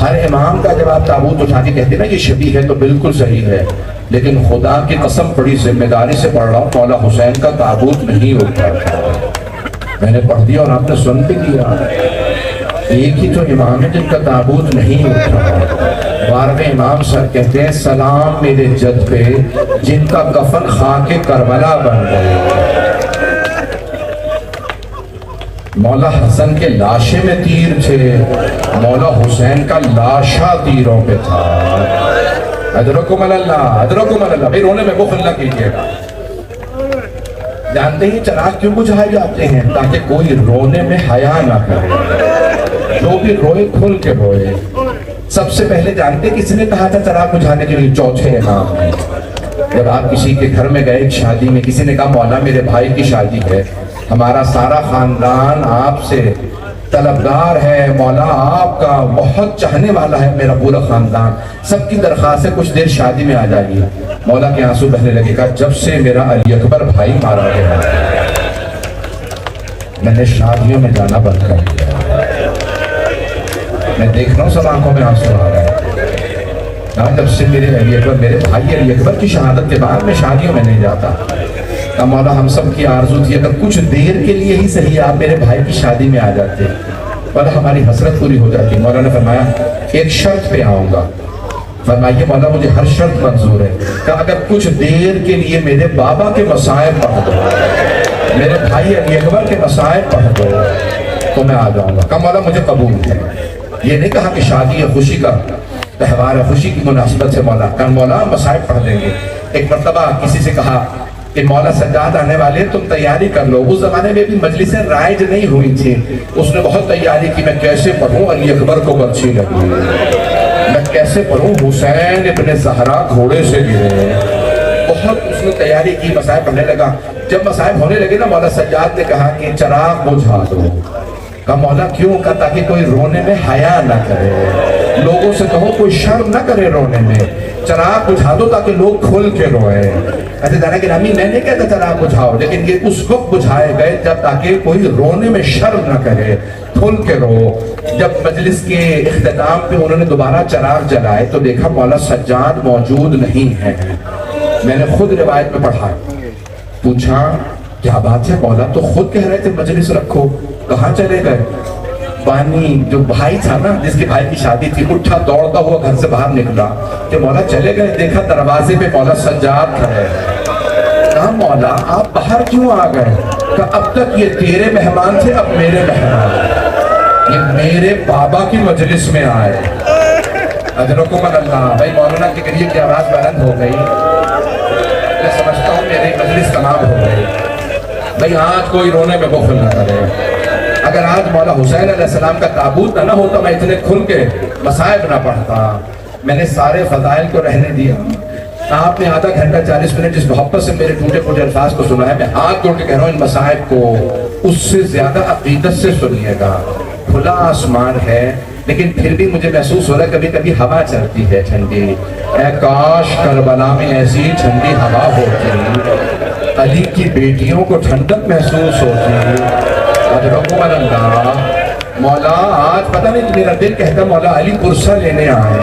ہر امام کا جب آپ تابوت اٹھا کے کہتے ہیں نا یہ شبیہ ہے تو بالکل صحیح ہے، لیکن خدا کی قسم بڑی ذمہ داری سے پڑھ رہا ہوں، مولا حسین کا تابوت نہیں اٹھا تھا۔ میں نے پڑھ دیا اور آپ نے سن بھی دیا، ایک ہی تو امام ہے جن کا تابوت نہیں اٹھا۔ 12ویں امام سر کہتے ہیں سلام میرے جد پہ جن کا کفن خاک کربلا بن گئے۔ مولا حسن کے لاشے میں تیر تھے، مولا حسین کا لاشا تیروں پہ تھا۔ ادرکم اللہ، ادرکم اللہ، بھئی رونے میں بخل نہ کیجیے گا۔ جانتے ہیں چراغ کیوں بجھائے جاتے ہیں؟ تاکہ کوئی رونے میں حیا نہ کرے، جو بھی روئے کھل کے روئے۔ سب سے پہلے جانتے کس نے کہا تھا چراغ بجھانے کے لیے؟ چوتھے امام نے۔ جب آپ کسی کے گھر میں گئے ایک شادی میں، کسی نے کہا مولا میرے بھائی کی شادی ہے، ہمارا سارا خاندان آپ سے طلبگار ہے، مولا آپ کا بہت چاہنے والا ہے میرا پورا خاندان، سب کی درخواست ہے کچھ دیر شادی میں آ جائیے۔ مولا کے آنسو بہنے لگے، کہا جب سے میرا علی اکبر بھائی مارا گیا میں نے شادیوں میں جانا بند کر دیا۔ میں دیکھ رہا ہوں سب آنکھوں میں آنسو آ رہا ہے، جب سے میرے علی اکبر، میرے بھائی علی اکبر کی شہادت کے بعد میں شادیوں میں نہیں جاتا۔ کہا مولا ہم سب کی آرزو تھی اگر کچھ دیر کے لیے ہی صحیح آپ میرے بھائی کی شادی میں آ جاتے اور ہماری حسرت پوری ہو جاتی۔ مولا نے فرمایا ایک شرط پہ آؤں گا۔ فرمائیے مولا مجھے ہر شرط منظور ہے۔ کہا اگر کچھ دیر کے لیے میرے بابا کے مسائب پڑھ دو، میرے بھائی علی اکبر کے مسائب پڑھ دو تو میں آ جاؤں گا۔ کہا مولا مجھے قبول ہے۔ یہ نہیں کہا کہ شادی ہے خوشی کا تہوار ہے، خوشی کی مناسبت سے مولا، کہا مولا مسائب پڑھ دیں گے۔ ایک مرتبہ کسی سے کہا کہ مولا سجاد آنے والے تم تیاری کر لو۔ اس زمانے میں بھی مجلسیں رائج نہیں ہوئی تھی، اس نے بہت تیاری کی، میں کیسے پڑھوں علی اکبر کو برچھی لگی، میں کیسے پڑھوں حسین ابن زہرا گھوڑے سے گرے، بہت اس نے تیاری کی، مسائب پڑھنے لگا۔ جب مسائب ہونے لگے نا مولا سجاد نے کہا کہ چراغ بجھا دو۔ کہا مولا کیوں؟ کہا تاکہ کوئی رونے میں حیا نہ کرے، لوگوں سے کہو کوئی شرم نہ کرے رونے میں، چراغ بجھا دو تاکہ لوگ کھل کے روئے۔ ایسے جانا کہ رامی میں نے کہتا چراغ بجھاؤ، لیکن یہ اس وقت بجھائے گئے جب تاکہ کوئی رونے میں شرم نہ کرے، کھل کے رو۔ جب مجلس کے اختتام پہ انہوں نے دوبارہ چراغ جلائے تو دیکھا مولا سجاد موجود نہیں ہے۔ میں نے خود روایت میں پڑھا، پوچھا کیا بات ہے؟ مولا تو خود کہہ رہے تھے مجلس رکھو، کہاں چلے گئے؟ بانی جو بھائی تھا نا جس کے بھائی کی شادی تھی اٹھا دوڑتا ہوا گھر سے باہر نکلا کہ مولا چلے گئے، دیکھا دروازے پہ مولا سجاد کھڑے۔ کہا مولا آپ باہر کیوں آ گئے؟ کہا اب تک یہ تیرے مہمان تھے، اب میرے مہمان، یہ میرے بابا کی مجلس میں آئے۔ اجرکم اللہ۔ بھائی مولانا کے قریب کی آواز بلند ہو گئی، میں سمجھتا ہوں میری مجلس تمام ہو گئی۔ بھائی آج کوئی رونے میں بخل نہ کرے۔ اگر آج مولا حسین علیہ السلام کا تابوت نہ ہوتا میں اتنے کھل کے مسائب نہ پڑھتا۔ میں نے سارے فضائل کو رہنے دیا۔ آپ نے آدھا گھنٹہ 40 منٹ جس محبت سے میرے ٹوٹے پھوٹے الفاظ کو سنا ہے، میں ہاتھ جوڑ کے کہہ رہا ہوں ان مسائب کو اس سے زیادہ عقیدت سے سنیے گا۔ کھلا آسمان ہے لیکن پھر بھی مجھے محسوس ہو رہا ہے کبھی کبھی ہوا چلتی ہے ٹھنڈی۔ اے کاش کربلا میں ایسی ٹھنڈی ہوا ہوتی، علی کی بیٹیوں کو ٹھنڈک محسوس ہوتی۔ ادرکم اللہ۔ مولا آج پتہ نہیں میرا دل کہتا مولا علی پرسہ لینے آئے،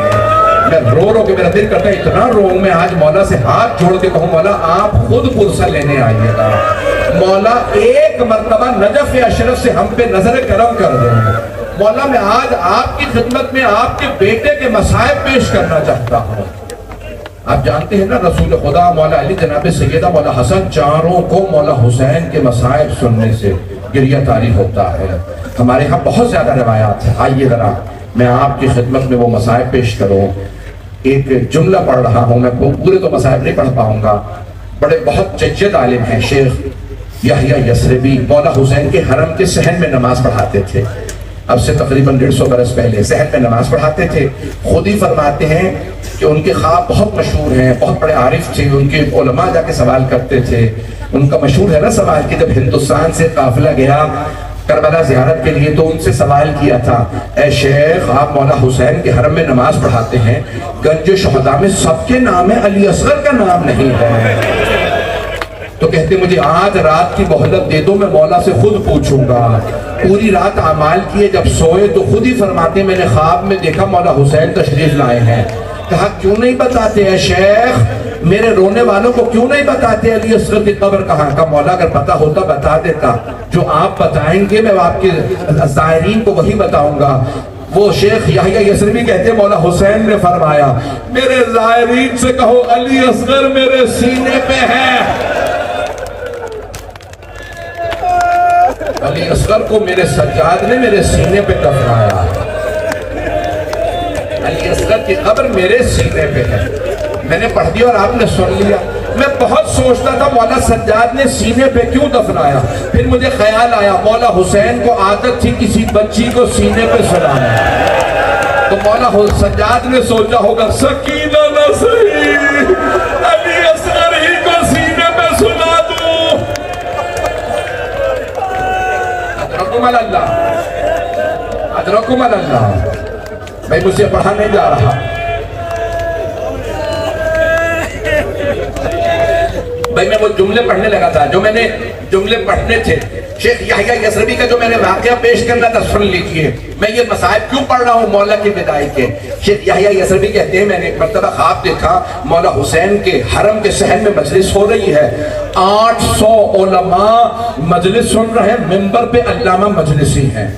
میں رو رو کے میرا دل کرتا ہے اتنا رو میں آج مولا سے ہاتھ جوڑ کے کہوں مولا آپ خود پرسہ لینے آئیے گا، مولا ایک مرتبہ نجف اشرف سے ہم پہ نظر کرم کر دیں۔ مولا میں آج آپ کی خدمت میں آپ کے بیٹے کے مسائب پیش کرنا چاہتا ہوں۔ آپ جانتے ہیں نا رسول خدا مولا علی جناب سیدہ مولا حسن چاروں کو مولا حسین کے مسائب سننے سے گریہ طاری ہوتا ہے۔ ہمارے ہاں بہت زیادہ روایات ہیں، آئیے ذرا میں آپ کی خدمت میں وہ مسائب پیش کروں۔ ایک جملہ پڑھ رہا ہوں، میں پورے تو مسائب نہیں پڑھ پاؤں گا۔ بڑے بہت ججد عالم ہیں شیخ یحییٰ یثربی، مولا حسین کے حرم کے صحن میں نماز پڑھاتے تھے۔ اب سے تقریباً 150 برس پہلے صحن میں نماز پڑھاتے تھے۔ خود ہی فرماتے ہیں کہ ان کے خواب بہت مشہور ہیں، بہت بڑے عارف تھے، ان کے علماء جا کے سوال کرتے تھے۔ ان کا مشہور ہے نا سوال کہ جب ہندوستان سے قافلہ گیا کربلا زیارت کے لیے تو ان سے سوال کیا تھا اے شیخ آپ مولا حسین کے حرم میں نماز پڑھاتے ہیں، گنج شہداء میں سب کے نام ہے، علی اصغر کا نام نہیں ہے۔ تو کہتے مجھے آج رات کی مہلت دے دو، میں مولا سے خود پوچھوں گا۔ پوری رات اعمال کیے، جب سوئے تو خود ہی فرماتے میں نے خواب میں دیکھا مولا حسین تشریف لائے ہیں۔ کہا کیوں نہیں بتاتے ہیں شیخ، میرے رونے والوں کو کیوں نہیں بتاتے علی اصغر کی قبر کہاں؟ کہا مولا اگر پتا ہوتا بتا دیتا، جو آپ بتائیں گے میں آپ کے زائرین کو وہی بتاؤں گا۔ وہ شیخ یحییٰ یثربی کہتے ہیں مولا حسین نے فرمایا میرے زائرین سے کہو علی اصغر میرے سینے پہ ہے۔ علی اصغر کو میرے سجاد نے میرے سینے پہ دفنایا، علی اصغر کی قبر میرے سینے پہ ہے۔ میں نے پڑھ دیا اور آپ نے سن لیا۔ میں بہت سوچتا تھا مولا سجاد نے سینے پہ کیوں دفنایا، پھر مجھے خیال آیا مولا حسین کو عادت تھی کسی بچی کو سینے پہ سلانا، تو مولا سجاد نے سوچا ہوگا سکینہ نہ صحیح علی اصغر ہی کو سینے پہ سلا دوں۔ ادرکم اللہ، ادرکم اللہ۔ میں مجھ سے پڑھا نہیں جا رہا، بھائی میں وہ جملے پڑھنے لگا تھا جو میں نے جملے پڑھنے تھے شیخ یحییٰ یثربی کا جو میں نے واقعہ پیش کرنا تھا، سن لیجئے۔ میں یہ مصائب کیوں پڑھ رہا ہوں مولا کی بدائی کے؟ شیخ یحییٰ یثربی کہتے ہیں میں نے ایک مرتبہ خواب دیکھا مولا حسین کے حرم کے صحن میں مجلس ہو رہی ہے، 800 علماء مجلس سن رہے ہیں، منبر پہ علامہ مجلسی ہیں،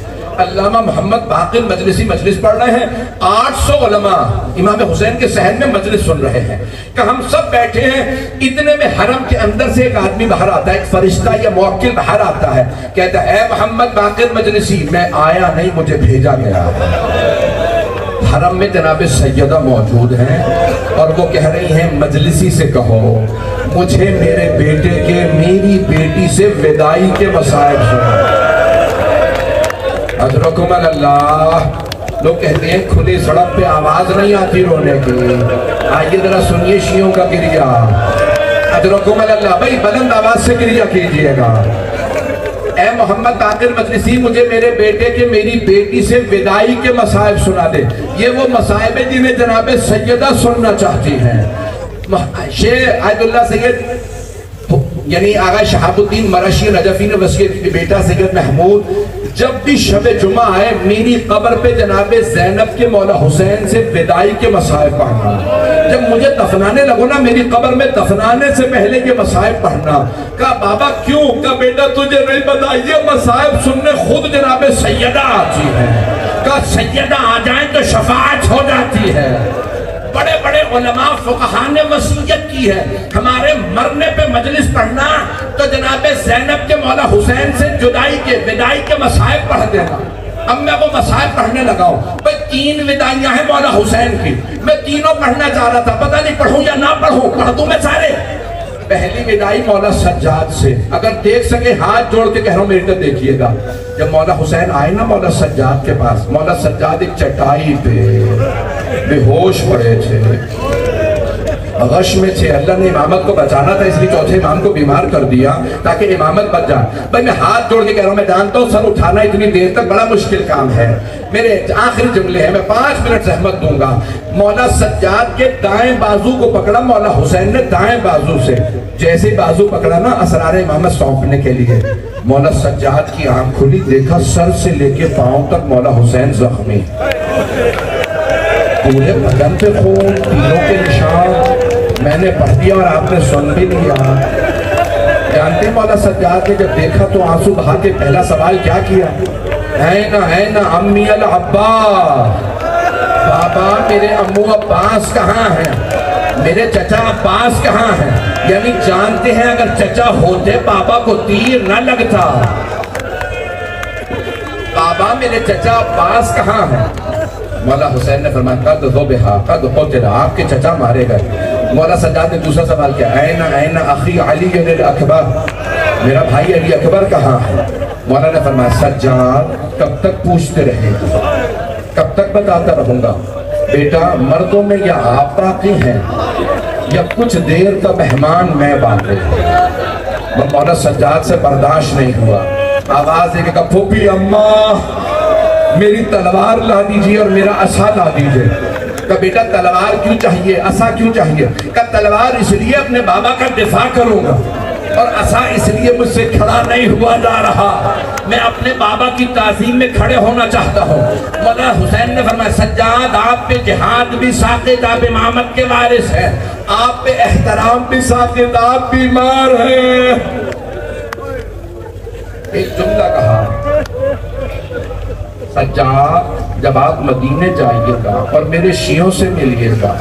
علامہ محمد باقر مجلسی مجلس پڑھ رہے ہیں، 800 علماء امام حسین کے صحن میں مجلس سن رہے ہیں کہ ہم سب بیٹھے ہیں۔ اتنے میں حرم کے اندر سے ایک آدمی باہر آتا ہے، ایک فرشتہ یا موکل باہر آتا ہے، کہتا ہے اے محمد باقر مجلسی میں آیا نہیں مجھے بھیجا گیا۔ حرم میں جناب سیدہ موجود ہیں اور وہ کہہ رہی ہیں مجلسی سے کہو مجھے میرے بیٹے کے میری بیٹی سے وداعی کے مصائب سنا۔ ادرکم اللہ۔ لوگ کہتے ہیں کھلی سڑک پہ آواز نہیں آتی رونے کی، آئیے ذرا سنیے شیعوں کا گریہ۔ ادرکم اللہ، بھائی بلند آواز سے گریہ کیجئے گا۔ اے محمد باقر مجلسی مجھے میرے بیٹے کے میری بیٹی سے وداعی کے مصائب سنا دے۔ یہ وہ مصائب ہیں جنہیں جناب سیدہ سننا چاہتی ہیں۔ شیخ عید اللہ سید یعنی آغا شہاب الدین مرشی نجفی نے وصیت کی، بیٹا سید محمود جب بھی شب جمعہ آئے میری قبر پہ جناب زینب کے مولا حسین سے وداعی کے مصائب پڑھنا، جب مجھے دفنانے لگو نا میری قبر میں دفنانے سے پہلے یہ مصائب پڑھنا۔ کہا بابا کیوں؟ کہا بیٹا تجھے نہیں پتا یہ مصائب سننے خود جناب سیدہ آتی ہے۔ کہا سیدہ آ جائیں تو شفاعت ہو جاتی ہے۔ بڑے بڑے علماء فقہاء نے وصیت کی ہے ہمارے مرنے پہ مجلس پڑھنا تو جناب زینب کے مولا حسین سے جدائی کے وداعی کے مصائب پڑھ دینا۔ اب میں وہ مصائب پڑھنے لگا ہوں، بھئی 3 وداعیاں ہیں مولا حسین کی، میں تینوں پڑھنا چاہ رہا تھا، پتہ نہیں پڑھوں یا نہ پڑھوں، پڑھ دوں میں سارے۔ پہلی وداعی مولا سجاد سے، اگر دیکھ سکے ہاتھ جوڑ کے کہہ رہا ہوں میرے تو دیکھیے گا۔ جب مولا حسین آئے نا مولا سجاد کے پاس، مولا سجاد ایک چٹائی پہ بے ہوش پڑے تھے، غش میں تھے، اللہ نے امامت کو بچانا تھا اس لیے چوتھے امام کو بیمار کر دیا تاکہ امامت بچ جائے۔ بھائی میں ہاتھ جوڑ کے کہہ رہا ہوں میں جانتا ہوں سر اٹھانا اتنی دیر تک بڑا مشکل کام ہے، میرے آخری جملے ہیں، میں 5 منٹ زحمت دوں گا۔ مولا سجاد کے دائیں بازو کو پکڑا مولا حسین نے دائیں بازو سے، جیسے بازو پکڑا نا اسرار امامت سونپنے کے لیے، مولا سجاد کی آنکھ کھلی، دیکھا سر سے لے کے پاؤں تک مولا حسین زخمی، پورے بدن پہ خون، تیروں کے نشان۔ میں نے پڑھ دیا اور آپ نے سن بھی لیا۔ جانتے مولا سجاد نے جب دیکھا تو آنسو بہا کے پہلا سوال کیا کیا؟ این امی العباس، بابا میرے امو عباس کہاں ہیں، میرے چچا عباس کہاں ہیں؟ یعنی جانتے ہیں اگر چچا ہوتے بابا کو تیر نہ لگتا۔ بابا میرے چچا عباس کہاں ہیں؟ مولا حسین نے فرمایا قد ذبح قد قتل، آپ کے چچا مارے گئے۔ مولا سجاد نے دوسرا سوال کیا؟ این اخی علی الاکبر، میرا بھائی علی اکبر کہاں ہے؟ مولا نے فرمایا سجاد کب تک پوچھتے رہے گا، کب تک بتاتا رہوں گا؟ بیٹا مردوں میں یا آپ باقی ہیں یا کچھ دیر کا مہمان میں باقی۔ مولا سجاد سے برداشت نہیں ہوا، آواز ایک کہ پھوپھی اماں میری تلوار لا دیجئے اور میرا عصا لا دیجئے۔ کہ بیٹا تلوار کیوں چاہیے، عصا کیوں چاہیے؟ کہ تلوار اس لیے اپنے بابا کا دفاع کروں گا، اور عصا اس لیے مجھ سے کھڑا نہیں ہوا جا رہا، میں اپنے بابا کی تعظیم میں کھڑے ہونا چاہتا ہوں۔ مولا حسین نے فرمایا سجاد آپ پہ جہاد بھی ساقط، آپ امامت کے وارث ہیں، آپ پہ احترام بھی ساقط، آپ بیمار ہیں۔ ایک جملہ کہا سجاد جب آپ مدینے جائیے گا اور میرے شیعوں سے ملیے گا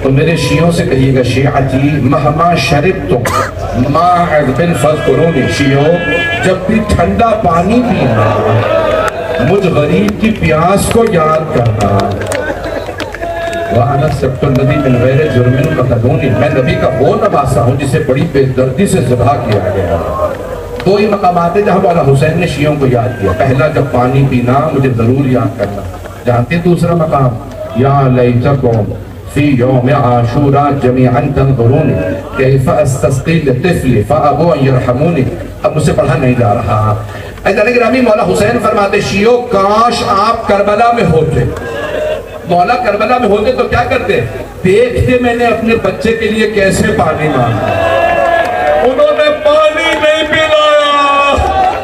تو میرے شیعوں سے کہیے گا شیعتی مہما شربتم ماء بن فذکرونی، شیعوں جب بھی ٹھنڈا پانی پینا مجھ غریب کی پیاس کو یاد کرنا۔ وَأَنَا السَّبْتُ الَّذِي مِنْ غَيْرِ جُرْمٍ قَتَلُونِي، میں نبی کا وہ نواسا ہوں جسے بڑی بے دردی سے ذبح کیا گیا۔ دو ہی مقامات ہیں جہاں مولا حسین نے شیعوں کو یاد کیا، پہلا جب پانی پینا مجھے ضرور یاد کرنا۔ جانتے دوسرا مقام یا لیتکم فی یوم عاشوراء جمیعا تنظرونی کیف استسقی لطفل فابوا ان یرحمونی۔ اب مجھ سے پڑھا نہیں جا رہا۔ ایسا گرامی مولا حسین فرماتے شیعوں کاش آپ کربلا میں ہوتے، مولا کربلا میں ہوتے تو کیا کرتے؟ دیکھتے میں نے اپنے بچے کے لیے کیسے پانی مانگا، انہوں نے پانی نہیں پلایا،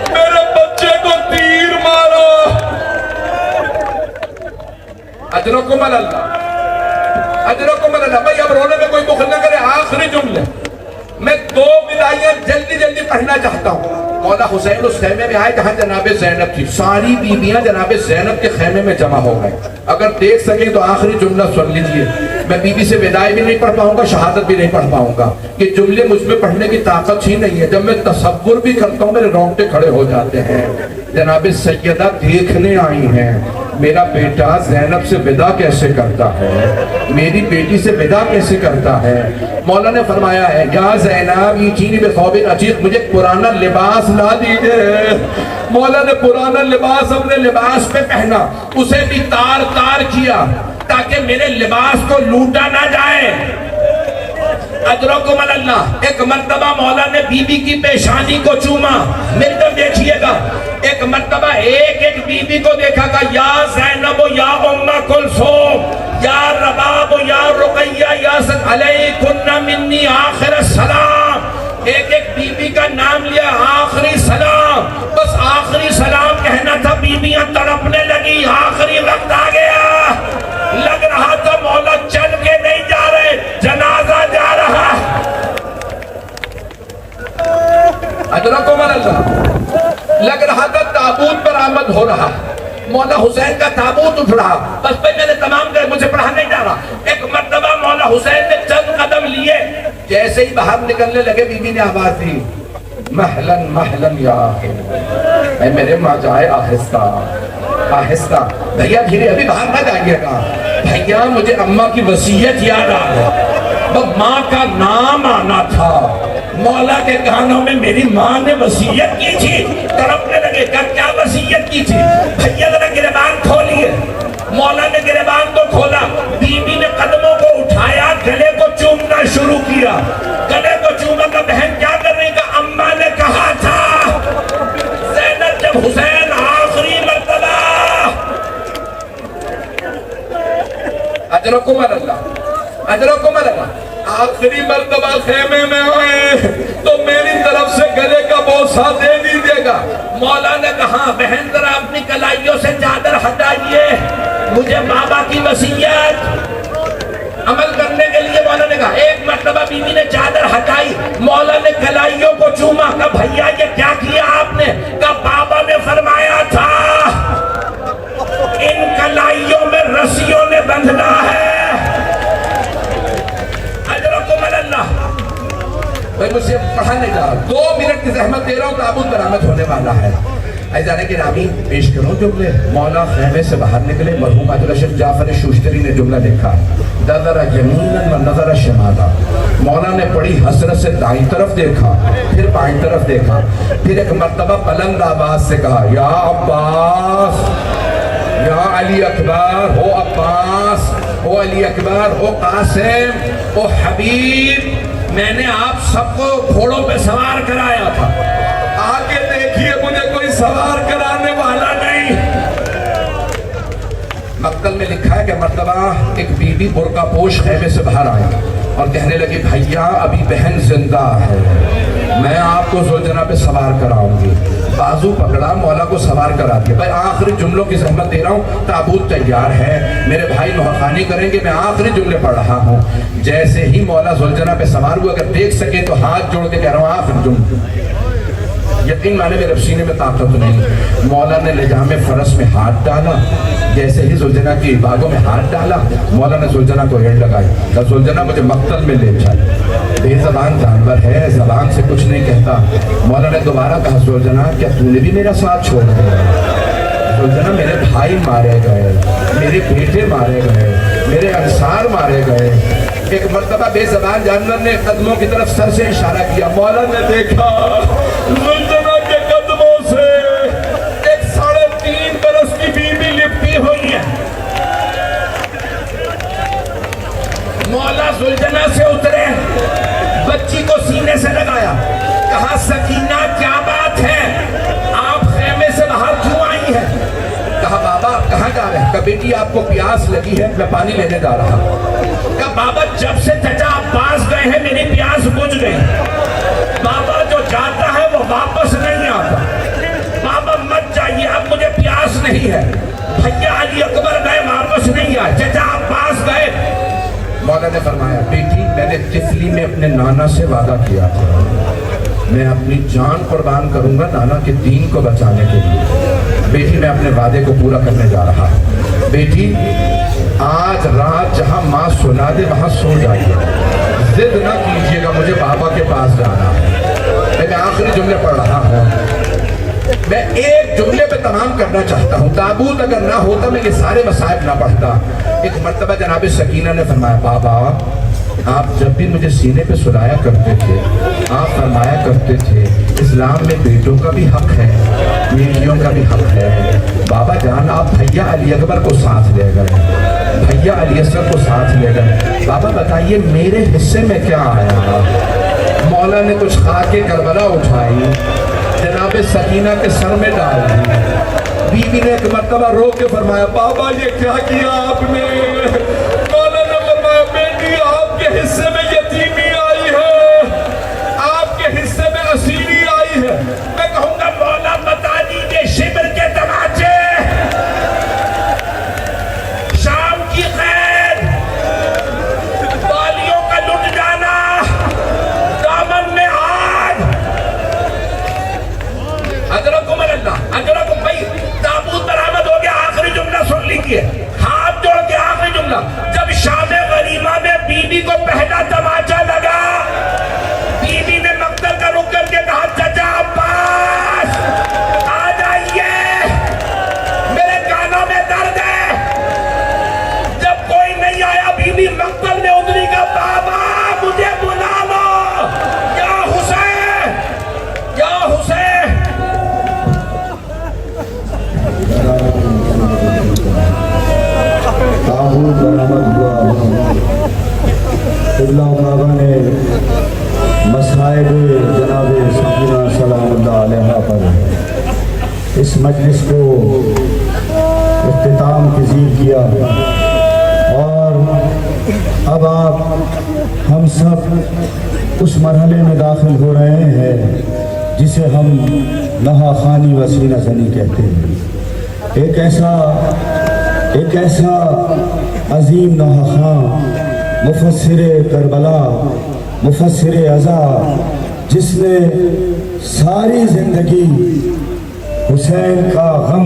میرے بچے کو تیر مارا۔ اجرکم اللہ، اجرکم اللہ۔ بھائی اب رونے میں کوئی بخل نہ کرے، آخری جملے میں دو بدائیاں جلدی جلدی پڑھنا چاہتا ہوں۔ مولا حسین اس خیمے میں آئے جہاں جناب زینب تھی، ساری بیویاں جناب زینب کے خیمے میں جمع ہو گئے۔ اگر دیکھ سکیں تو آخری جملہ سن لیجئے، میں بیوی سے وداع بھی نہیں پڑھ پاؤں گا، شہادت بھی نہیں پڑھ پاؤں گا، یہ جملے مجھ میں پڑھنے کی طاقت ہی نہیں ہے، جب میں تصور بھی کرتا ہوں میرے رونگٹے کھڑے ہو جاتے ہیں۔ جناب سیدہ دیکھنے آئی ہیں میرا بیٹا زینب سے وداع کیسے کرتا ہے، میری بیٹی سے وداع کیسے کرتا ہے۔ مولا نے فرمایا ہے یا زینب ایتینی بثوب عتیق، مجھے پرانا لباس لا دیجئے۔ مولا نے پرانا لباس اپنے لباس پہ پہنا، اسے بھی تار تار کیا تاکہ میرے لباس کو لوٹا نہ جائے۔ اجرکم اللہ۔ ایک مرتبہ مولا نے بی بی کی پیشانی کو چوما، میری طرف دیکھیے گا، ایک مرتبہ ایک ایک بی بی کو دیکھا گا، یا زینب یا ام کلثوم یا رباب یا رقیہ یا علیکن منی آخر السلام، ایک ایک بی بی کا نام لیا، آخری سلام، بس آخری سلام کہنا تھا، بیویاں تڑپنے لگی، آخری وقت آ گیا، لگ رہا تھا مولا چل کے نہیں جا رہے، جنازہ جا رہا۔ اجرکم اللہ۔ لگ رہا تھا تابوت پر آمد ہو رہا، مولا حسین کا تابوت اٹھ رہا، بس پہ میں نے تمام کر مجھے پڑھا نہیں جا رہا۔ ایک مرتبہ مولا حسین نے چند قدم لیے، جیسے ہی باہر نکلنے لگے بی بی نے آواز دی محلن محلن یا اے میرے ماں جائے آہستہ آہستہ، بھیا دھیرے ابھی باہر نہ جائیے گا، بھیا مجھے اماں کی وصیت یاد آ گئی، اب ماں کا نام آنا تھا، مولا کے کانوں میں میری ماں نے وصیت کی تھی، تڑپنے لگے کیا وصیت کی تھی؟ بھیا ذرا گریبان کھولیے، مولا نے گریبان کو کھولا، بی بی نے قدموں کو اٹھایا، گلے کو چومنا شروع کیا، گلے کو چوما کا بہن کیا کرنے کا؟ اماں نے کہا تھا زینب جب حسین آخری مرتبہ اجرکم اللہ، اجرکم اللہ، آخری مرتبہ خیمے میں آئے تو میری طرف سے گلے کا بوسہ دے دیجئے گا۔ مولا نے کہا بہن ذرا اپنی کلائیوں سے چادر ہٹائیے، مجھے بابا کی وصیت عمل کرنے کے لیے مولا نے کہا۔ ایک مرتبہ بی بی نے چادر ہٹائی، مولا نے کلائیوں کو چوما، کہا بھیا یہ کیا کیا آپ نے؟ کہا بابا نے فرمایا تھا ان کلائیوں میں رسیوں نے بندھنا ہے۔ اجرکم اللہ۔ بھائی مجھ سے پڑھا نہیں جا رہا، 2 منٹ کی زحمت دے رہا ہوں، تابوت برآمد ہونے والا ہے۔ ایزانے کے نامی پیش کروں جملے۔ مولا خیمے سے باہر نکلے، مرحوم آج اللہ شیخ جعفر شوشتری نے جملہ لکھا، نظر یمیناً و نظر شمالا، مولا نے بڑی حسرت سے دائیں طرف دیکھا، پھر بائیں طرف دیکھا، پھر ایک مرتبہ بلند آواز سے کہا یا عباس، یا علی اکبر، ہو عباس، ہو علی اکبر، ہو قاسم، ہو حبیب، میں نے آپ سب کو گھوڑوں پہ سوار کرایا تھا، آگے دیکھیے مجھے کوئی سوار کرانے والا نہیں۔ مقتل میں لکھا ہے کہ مرتبہ ایک بی بی برقع پوش خیمے سے باہر آئی اور کہنے لگی بھیا ابھی بہن زندہ ہے، میں آپ کو زلجنا پہ سوار کراؤں گی. بازو پکڑا, مولا کو سوار کرا دیا. بھائی آخری جملوں کی زحمت دے رہا ہوں, تابوت تیار ہے, میرے بھائی نوحانی کریں گے, میں آخری جملے پڑھ رہا ہوں. جیسے ہی مولا زلجنا پہ سوار ہوا, اگر دیکھ سکے تو ہاتھ جوڑ کے کہہ رہا ہوں آخری جملے. یقین مانے میرے سینے میں طاقت نہیں. مولا نے لجام فرس میں ہاتھ ڈالا, جیسے ہی زلجنا کی باغوں میں ہاتھ ڈالا, مولا نے زلجنا کو ایڑ لگائی. کہا زلجنا مجھے مقتل میں لے جائے. بے زبان جانور ہے, زبان سے کچھ نہیں کہتا. مولا نے دوبارہ کہا زلجنا کیا تو نے بھی میرا ساتھ چھوڑ دیا؟ زلجنا میرے بھائی مارے گئے, میرے بیٹے مارے گئے, میرے انصار مارے گئے. ایک مرتبہ بے زبان جانور نے قدموں کی طرف سر سے اشارہ کیا. مولا نے دیکھا زلجنا کے قدموں سے ایک 3.5 برس کی بیوی لپٹی ہوئی ہے. مولا زلجنا سے اترے, بچی کو سینے سے لگایا, کہا سکینہ کیا بات ہے, آپ خیمے سے باہر کیوں آئی ہیں؟ کہا بابا کہاں جا رہے ہیں؟ کہا بیٹی آپ کو پیاس لگی ہے, میں پانی لینے جا رہا. کہا بابا جب سے چچا عباس گئے ہیں میری پیاس بجھ گئی. بابا جو جاتا ہے وہ واپس نہیں آتا. بابا مت جائیے, اب مجھے پیاس نہیں ہے. بھیا علی اکبر گئے واپس نہیں آئے, چچا عباس گئے. مولا نے فرمایا بیٹی میں نے طفلی میں اپنے نانا سے وعدہ کیا تھا, میں اپنی جان قربان کروں گا نانا کے دین کو بچانے کے لیے. بیٹی میں اپنے وعدے کو پورا کرنے جا رہا. بیٹی آج رات جہاں ماں سلا دے وہاں سو جائیے, ضد نہ کیجیے گا مجھے بابا کے پاس جانا ہے. میں آخری جملے پڑھ رہا ہوں, میں ایک جملے پہ تمام کرنا چاہتا ہوں. تابوت اگر نہ ہوتا میں یہ سارے مصائب نہ پڑھتا. ایک مرتبہ جناب سکینہ نے فرمایا بابا آپ جب بھی مجھے سینے پہ سلایا کرتے تھے آپ فرمایا کرتے تھے اسلام میں بیٹوں کا بھی حق ہے, بیٹیوں کا بھی حق ہے. بابا جان آپ بھیا علی اکبر کو ساتھ لے گئے, بھیا علی اصغر کو ساتھ لے گئے. بابا بتائیے میرے حصے میں کیا آیا؟ مولا نے کچھ خاک کربلا اٹھائی, جناب سکینہ کے سر میں ڈال دی. بیوی نے ایک مرتبہ رو کے فرمایا بابا یہ کیا کیا آپ نے؟ مولا نے فرمایا بیٹی آپ کے حصے میں یتیمی آئی ہے, آپ کے حصے میں اسیری آئی ہے. میں کہوں گا مولا بتا دیجئے شبر کے تماچے, شام کی خیر, بالیوں کا لٹ جانا, دامن میں آگ. اجرکم اللہ اجرکم. بھائی تابوت برآمد ہو گیا, آخری جملہ سن لیجیے, ہاتھ جوڑ کے آخری جملہ. جب شام غریمہ میں بی بی کو پہلا تماچا لگا, بی بی نے مقتل کا رک کر کے کہا چچا عباس آ جائیے, میرے کانوں میں درد ہے. جب کوئی نہیں آیا بی بی مقتل میں اتری کا بابا مجھے بلا لو, یا حسین یا حسین. تابوت برآمد ہوا. قبلہ کعبہ نے مصائب جناب سکینہ سلام اللہ علیہ پر اس مجلس کو اختتام پذیر کیا, اور اب آپ ہم سب اس مرحلے میں داخل ہو رہے ہیں جسے ہم نہا خوانی و سینہ زنی کہتے ہیں. ایک ایسا عظیم نہا خواں, مفسر کربلا, مفسر ازا, جس نے ساری زندگی حسین کا غم